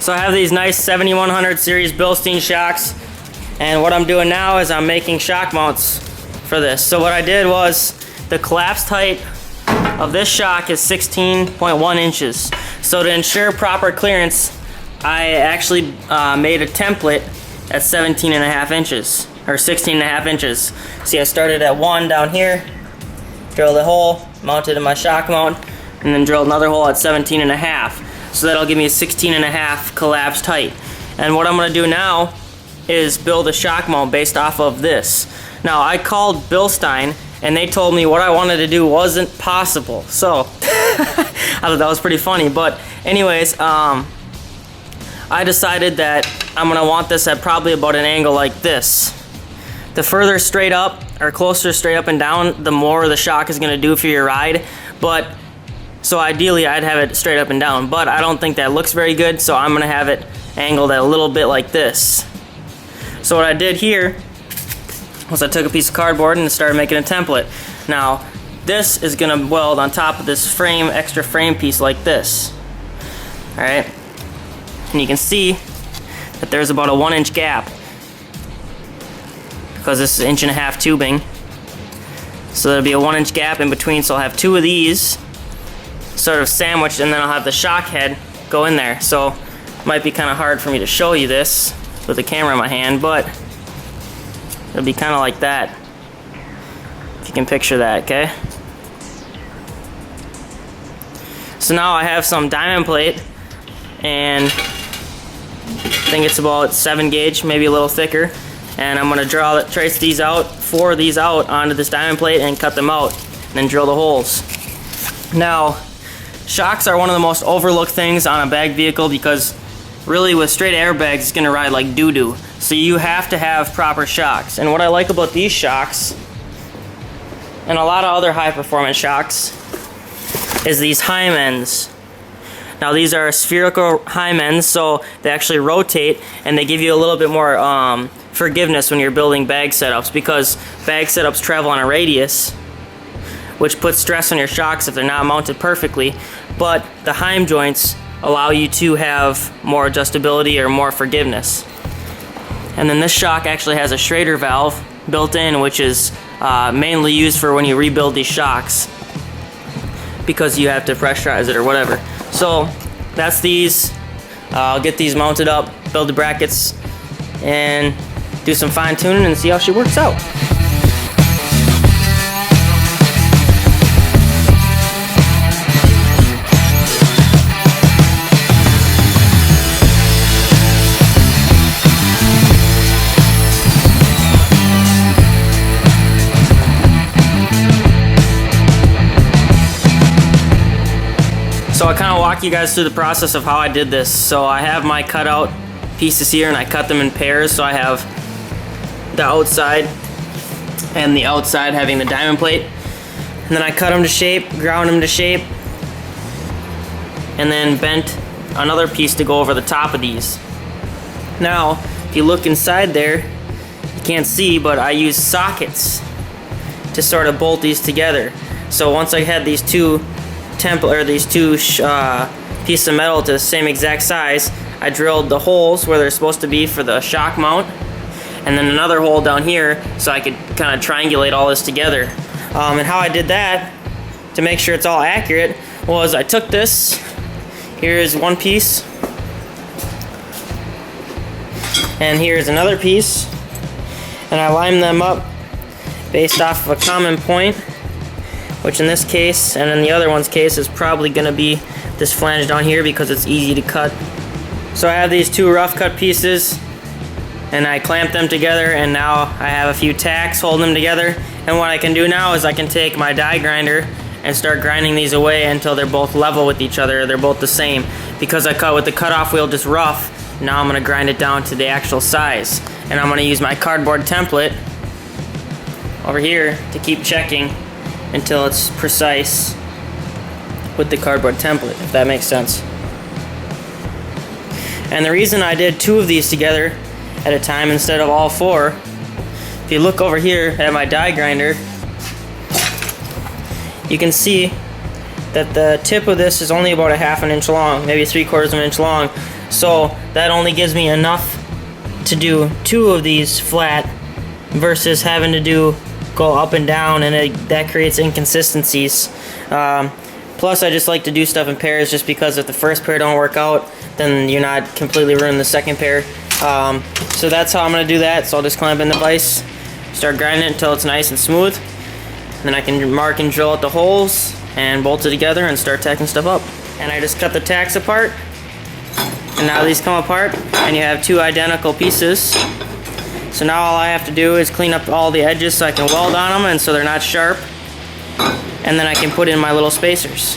So I have these nice 7100 series Bilstein shocks, and what I'm doing now is I'm making shock mounts for this. So what I did was, the collapsed height of this shock is 16.1 inches. So to ensure proper clearance, I actually made a template at 17.5 inches, or 16.5 inches. See, I started at 1 down here, drilled a hole, mounted in my shock mount, and then drilled another hole at 17.5. So that'll give me a 16.5 collapsed height. And what I'm gonna do now is build a shock mount based off of this. Now, I called Bilstein, and they told me what I wanted to do wasn't possible. So, I thought that was pretty funny. But anyways, I decided that I'm gonna want this at probably about an angle like this. The further straight up, or closer straight up and down, the more the shock is gonna do for your ride. But, so ideally I'd have it straight up and down, but I don't think that looks very good, so I'm gonna have it angled at a little bit like this. So what I did here was I took a piece of cardboard and started making a template. Now, this is gonna weld on top of this frame, extra frame piece like this. Alright? And you can see that there's about a 1-inch gap, because this is 1.5 inch tubing. So there'll be a 1-inch gap in between, so I'll have 2 of these sort of sandwiched, and then I'll have the shock head go in there. So it might be kind of hard for me to show you this with the camera in my hand, but it'll be kind of like that, if you can picture that, okay? So now I have some diamond plate, and I think it's about 7 gauge, maybe a little thicker, and I'm going to trace these out, 4 of these out onto this diamond plate and cut them out, and then drill the holes. Now, shocks are one of the most overlooked things on a bag vehicle, because really with straight airbags it's going to ride like doo-doo. So you have to have proper shocks. And what I like about these shocks, and a lot of other high performance shocks, is these Hymens. Now these are spherical Hymens, so they actually rotate, and they give you a little bit more forgiveness when you're building bag setups, because bag setups travel on a radius, which puts stress on your shocks if they're not mounted perfectly. But the Heim joints allow you to have more adjustability or more forgiveness. And then this shock actually has a Schrader valve built in, which is mainly used for when you rebuild these shocks, because you have to pressurize it or whatever. So that's these. I'll get these mounted up, build the brackets, and do some fine tuning and see how she works out. So I kind of walk you guys through the process of how I did this. So I have my cutout pieces here, and I cut them in pairs. So I have the outside and the outside having the diamond plate. And then I cut them to shape, ground them to shape, and then bent another piece to go over the top of these. Now, if you look inside there, you can't see, but I use sockets to sort of bolt these together. So once I had these two pieces of metal to the same exact size, I drilled the holes where they're supposed to be for the shock mount, and then another hole down here so I could kind of triangulate all this together. And how I did that to make sure it's all accurate was I took this, here's one piece, and here's another piece, and I lined them up based off of a common point, which in this case, and in the other one's case, is probably going to be this flange down here because it's easy to cut. So I have these 2 rough cut pieces, and I clamp them together, and now I have a few tacks holding them together. And what I can do now is I can take my die grinder and start grinding these away until they're both level with each other, they're both the same. Because I cut with the cutoff wheel just rough, now I'm going to grind it down to the actual size. And I'm going to use my cardboard template over here to keep checking until it's precise with the cardboard template, if that makes sense. And the reason I did 2 of these together at a time instead of all 4, if you look over here at my die grinder, you can see that the tip of this is only about a 1/2 inch long, maybe 3/4 of an inch long. So that only gives me enough to do 2 of these flat versus having to go up and down, and that creates inconsistencies. Plus, I just like to do stuff in pairs, just because if the first pair don't work out, then you're not completely ruining the second pair. So that's how I'm going to do that. So I'll just clamp in the vise, start grinding it until it's nice and smooth. Then I can mark and drill out the holes and bolt it together and start tacking stuff up. And I just cut the tacks apart, and now these come apart and you have 2 identical pieces. So now all I have to do is clean up all the edges so I can weld on them and so they're not sharp. And then I can put in my little spacers.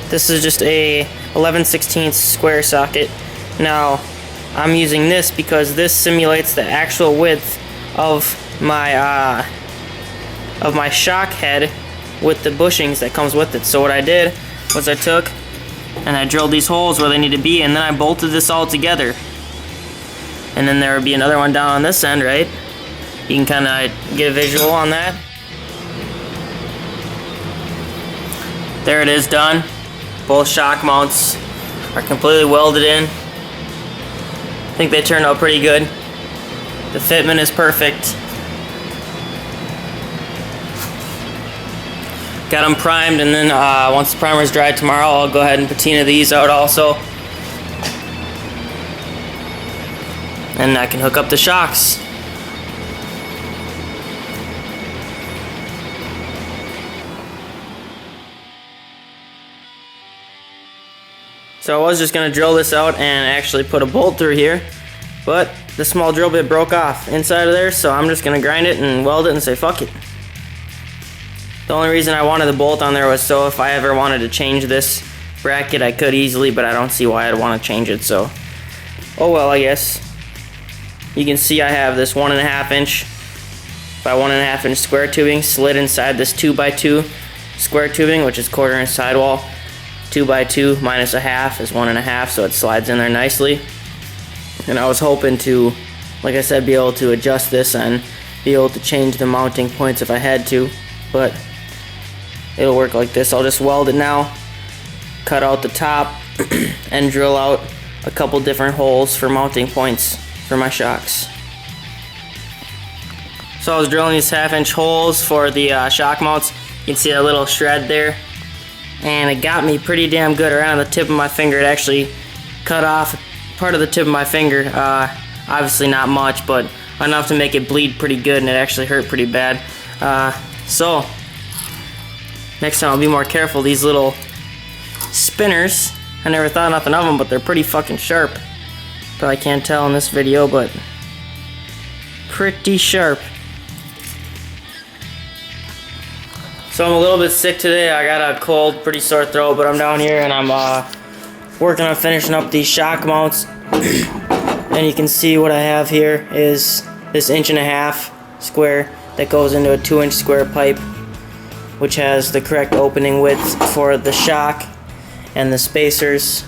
This is just a 11/16 square socket. Now I'm using this because this simulates the actual width of my shock head with the bushings that comes with it. So what I did was I took and I drilled these holes where they need to be, and then I bolted this all together. And then there would be another one down on this end, right? You can kind of get a visual on that. There it is, done. Both shock mounts are completely welded in. I think they turned out pretty good. The fitment is perfect. Got them primed, and then once the primer is dried tomorrow, I'll go ahead and patina these out also. And I can hook up the shocks. So I was just going to drill this out and actually put a bolt through here, but the small drill bit broke off inside of there, so I'm just going to grind it and weld it and say fuck it. The only reason I wanted the bolt on there was so if I ever wanted to change this bracket I could easily, but I don't see why I'd want to change it, so oh well, I guess. You can see I have this 1.5 inch by 1.5 inch square tubing slid inside this 2x2 square tubing, which is 1/4 inch sidewall. 2x2 minus 1/2 is 1.5, so it slides in there nicely. And I was hoping to, like I said, be able to adjust this and be able to change the mounting points if I had to, but it'll work like this. I'll just weld it now, cut out the top, and drill out a couple different holes for mounting points for my shocks. So I was drilling these 1/2 inch holes for the shock mounts. You can see that little shred there, and it got me pretty damn good around the tip of my finger. It actually cut off part of the tip of my finger. Obviously not much, but enough to make it bleed pretty good, and it actually hurt pretty bad. So next time I'll be more careful. These little spinners, I never thought nothing of them, but they're pretty fucking sharp. Probably can't tell in this video, but pretty sharp. So I'm a little bit sick today. I got a cold, pretty sore throat, but I'm down here and I'm working on finishing up these shock mounts. And you can see what I have here is this 1.5 inch square that goes into a 2 inch square pipe, which has the correct opening width for the shock and the spacers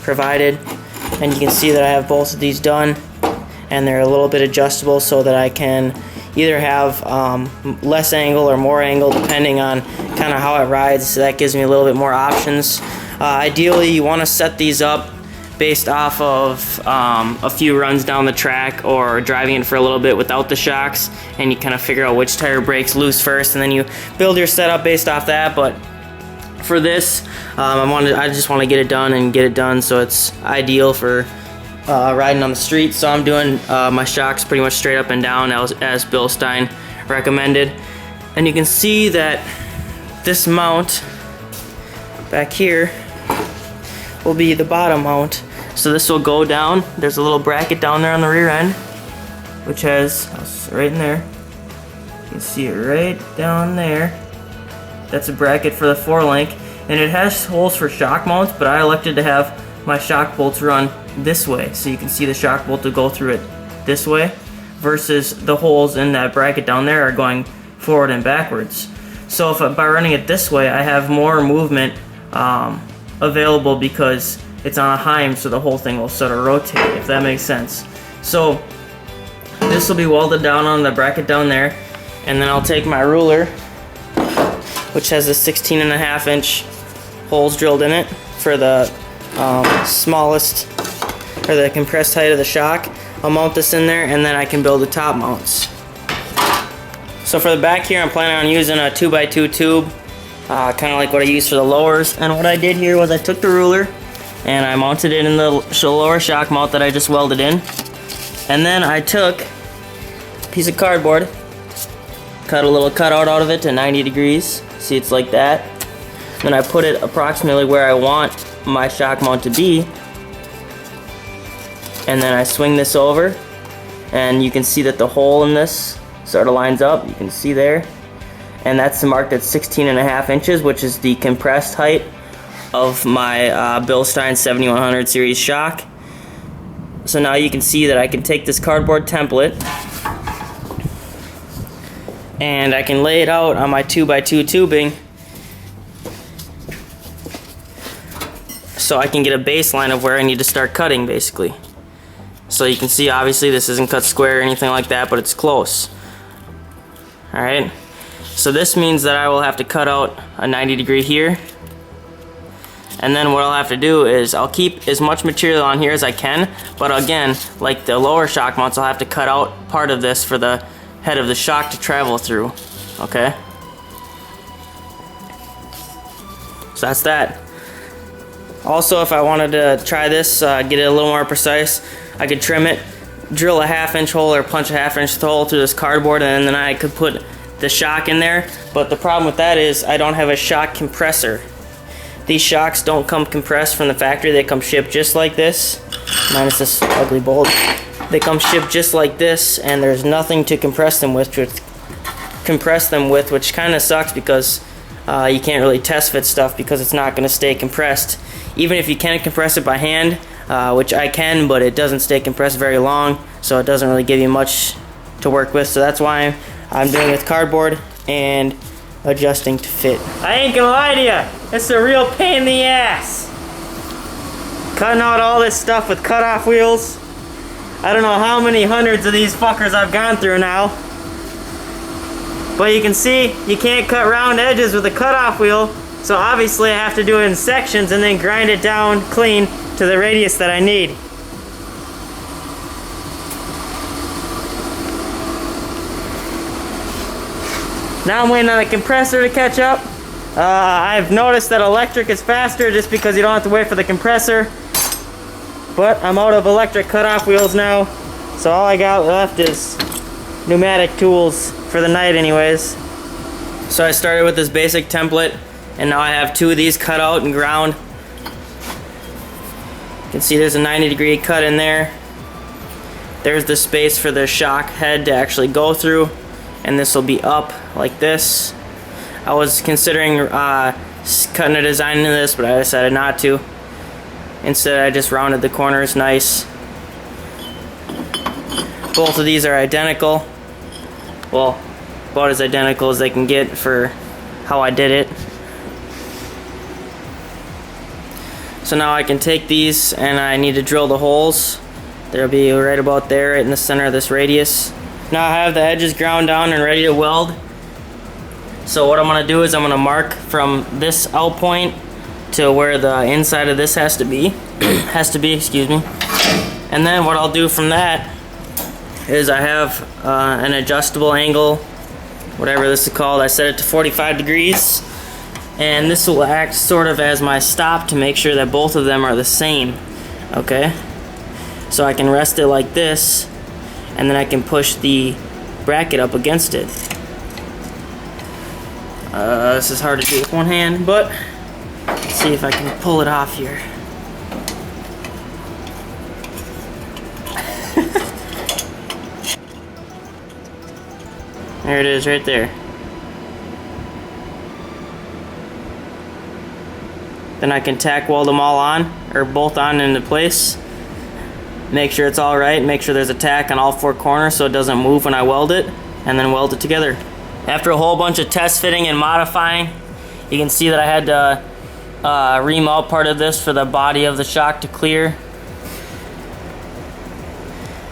provided. And you can see that I have both of these done, and they're a little bit adjustable so that I can either have less angle or more angle depending on kind of how it rides, so that gives me a little bit more options. Ideally you want to set these up based off of a few runs down the track or driving it for a little bit without the shocks, and you kind of figure out which tire breaks loose first, and then you build your setup based off that. But for this, I just want to get it done and get it done so it's ideal for riding on the street. So I'm doing my shocks pretty much straight up and down as Bill Stein recommended. And you can see that this mount back here will be the bottom mount. So this will go down. There's a little bracket down there on the rear end, which has, right in there, you can see it right down there. That's a bracket for the 4-link, and it has holes for shock mounts, but I elected to have my shock bolts run this way, so you can see the shock bolt to go through it this way, versus the holes in that bracket down there are going forward and backwards. So if by running it this way, I have more movement available because it's on a heim, so the whole thing will sort of rotate, if that makes sense. So this will be welded down on the bracket down there, and then I'll take my ruler, which has a 16.5 inch holes drilled in it for the smallest, or the compressed height of the shock. I'll mount this in there, and then I can build the top mounts. So for the back here, I'm planning on using a 2x2 tube, kind of like what I use for the lowers. And what I did here was I took the ruler and I mounted it in the lower shock mount that I just welded in. And then I took a piece of cardboard, cut a little cutout out of it to 90 degrees. See, it's like that. Then I put it approximately where I want my shock mount to be. And then I swing this over, and you can see that the hole in this sort of lines up. You can see there. And that's marked at 16.5 inches, which is the compressed height of my Bilstein 7100 series shock. So now you can see that I can take this cardboard template and I can lay it out on my 2x2 tubing so I can get a baseline of where I need to start cutting, basically. So you can see, obviously this isn't cut square or anything like that, but it's close. Alright, so this means that I will have to cut out a 90 degree here. And then what I'll have to do is I'll keep as much material on here as I can, but again, like the lower shock mounts, I'll have to cut out part of this for the head of the shock to travel through. Okay? So that's that. Also, if I wanted to try this, get it a little more precise, I could trim it, drill a 1/2 inch hole or punch a 1/2 inch hole through this cardboard, and then I could put the shock in there. But the problem with that is I don't have a shock compressor. These shocks don't come compressed from the factory. They come shipped just like this, minus this ugly bolt. They come shipped just like this, and there's nothing to compress them with, which kind of sucks because you can't really test fit stuff because it's not going to stay compressed. Even if you can compress it by hand, which I can, but it doesn't stay compressed very long, so it doesn't really give you much to work with. So that's why I'm doing it with cardboard and adjusting to fit. I ain't gonna lie to you, it's a real pain in the ass. Cutting out all this stuff with cutoff wheels. I don't know how many hundreds of these fuckers I've gone through now. But you can see, you can't cut round edges with a cutoff wheel, so obviously I have to do it in sections and then grind it down clean to the radius that I need. Now I'm waiting on the compressor to catch up. I've noticed that electric is faster just because you don't have to wait for the compressor. But I'm out of electric cutoff wheels now, so all I got left is pneumatic tools for the night anyways. So I started with this basic template, and now I have 2 of these cut out and ground. You can see there's a 90 degree cut in there. There's the space for the shock head to actually go through, and this will be up like this. I was considering cutting a design into this, but I decided not to. Instead, I just rounded the corners nice. Both of these are identical. Well, about as identical as they can get for how I did it. So now I can take these and I need to drill the holes. They'll be right about there, right in the center of this radius. Now I have the edges ground down and ready to weld. So what I'm going to do is I'm going to mark from this out point to where the inside of this has to be, excuse me. And then what I'll do from that is I have an adjustable angle, whatever this is called. I set it to 45 degrees, and this will act sort of as my stop to make sure that both of them are the same. Okay, so I can rest it like this, and then I can push the bracket up against it. This is hard to do with one hand, but let's see if I can pull it off here. There it is right there. Then I can tack weld them all on, or both on into place. Make sure it's all right, make sure there's a tack on all 4 corners so it doesn't move when I weld it, and then weld it together. After a whole bunch of test fitting and modifying, you can see that I had to ream out part of this for the body of the shock to clear.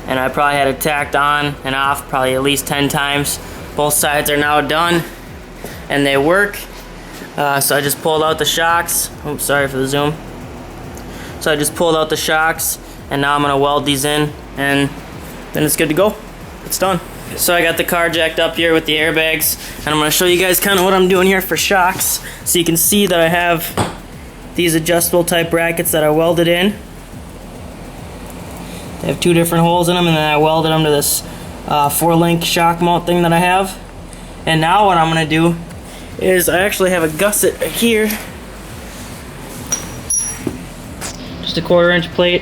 And I probably had it tacked on and off probably at least 10 times. Both sides are now done and they work. So I just pulled out the shocks. Oops, sorry for the zoom. So I just pulled out the shocks, and now I'm gonna weld these in, and then it's good to go. It's done. So I got the car jacked up here with the airbags, and I'm gonna show you guys kind of what I'm doing here for shocks. So you can see that I have these adjustable type brackets that I welded in. They have 2 different holes in them, and then I welded them to this 4-link shock mount thing that I have. And now what I'm gonna do is I actually have a gusset right here. Just a 1/4-inch plate.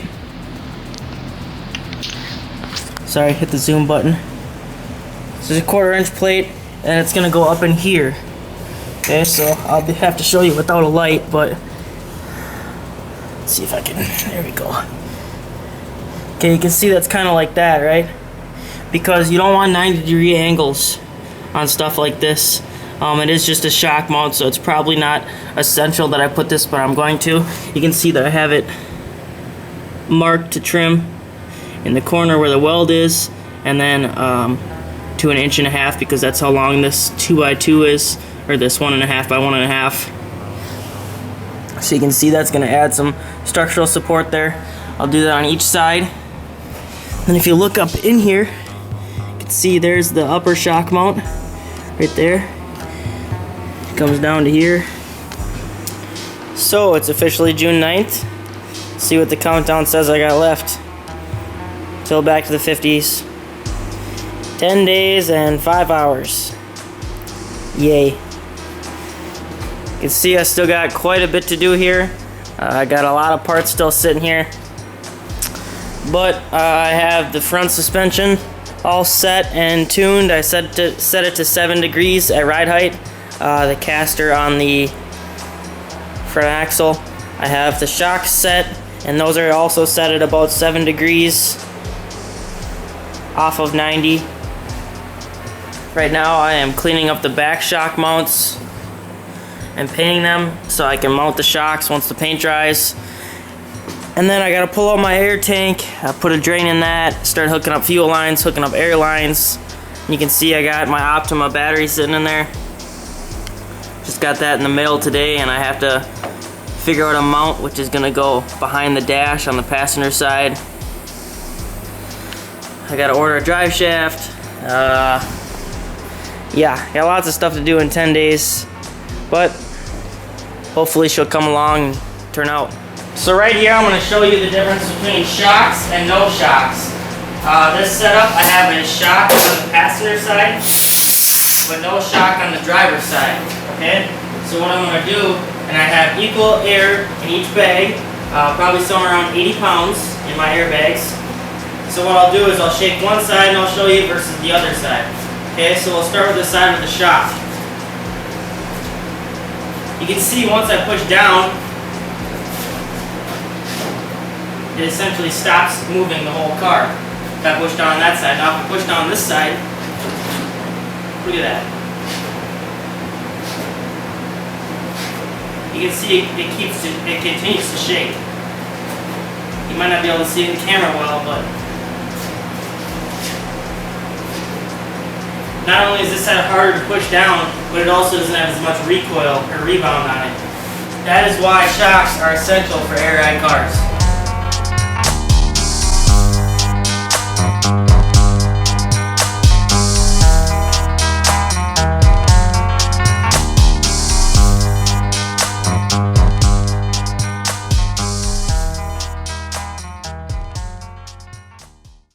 Sorry, hit the zoom button. This is a 1/4-inch plate, and it's gonna go up in here. Okay, so I'll have to show you without a light, but let's see if I can. There we go. Okay, you can see that's kind of like that, right? Because you don't want 90-degree angles on stuff like this. It is just a shock mount, so it's probably not essential that I put this, but I'm going to. You can see that I have it marked to trim in the corner where the weld is, and then to 1.5 inches, because that's how long this 2x2 is, or this 1.5 by 1.5. So you can see that's going to add some structural support there. I'll do that on each side. And if you look up in here, you can see there's the upper shock mount right there. It comes down to here. So it's officially June 9th. See what the countdown says I got left. Till back to the 50s. 10 days and 5 hours. Yay. You can see I still got quite a bit to do here. I got a lot of parts still sitting here. But I have the front suspension all set and tuned. I set it to 7 degrees at ride height. The caster on the front axle. I have the shocks set, and those are also set at about 7 degrees off of 90. Right now I am cleaning up the back shock mounts and painting them so I can mount the shocks once the paint dries. And then I gotta pull out my air tank, put a drain in that, start hooking up fuel lines, hooking up air lines. And you can see I got my Optima battery sitting in there. Just got that in the mail today, and I have to figure out a mount which is gonna go behind the dash on the passenger side. I gotta order a drive shaft. Yeah, got lots of stuff to do in 10 days, but hopefully she'll come along and turn out. So right here I'm going to show you the difference between shocks and no shocks. This setup, I have a shock on the passenger side, but no shock on the driver's side. Okay? So what I'm going to do, and I have equal air in each bag, probably somewhere around 80 pounds in my airbags. So what I'll do is I'll shake one side and I'll show you versus the other side. Okay, so we'll start with the side with the shock. You can see once I push down, it essentially stops moving the whole car. If I push down on that side, now if I push down this side, look at that. You can see it continues to shake. You might not be able to see it in camera well, but not only is this side harder to push down, but it also doesn't have as much recoil or rebound on it. That is why shocks are essential for air ride cars.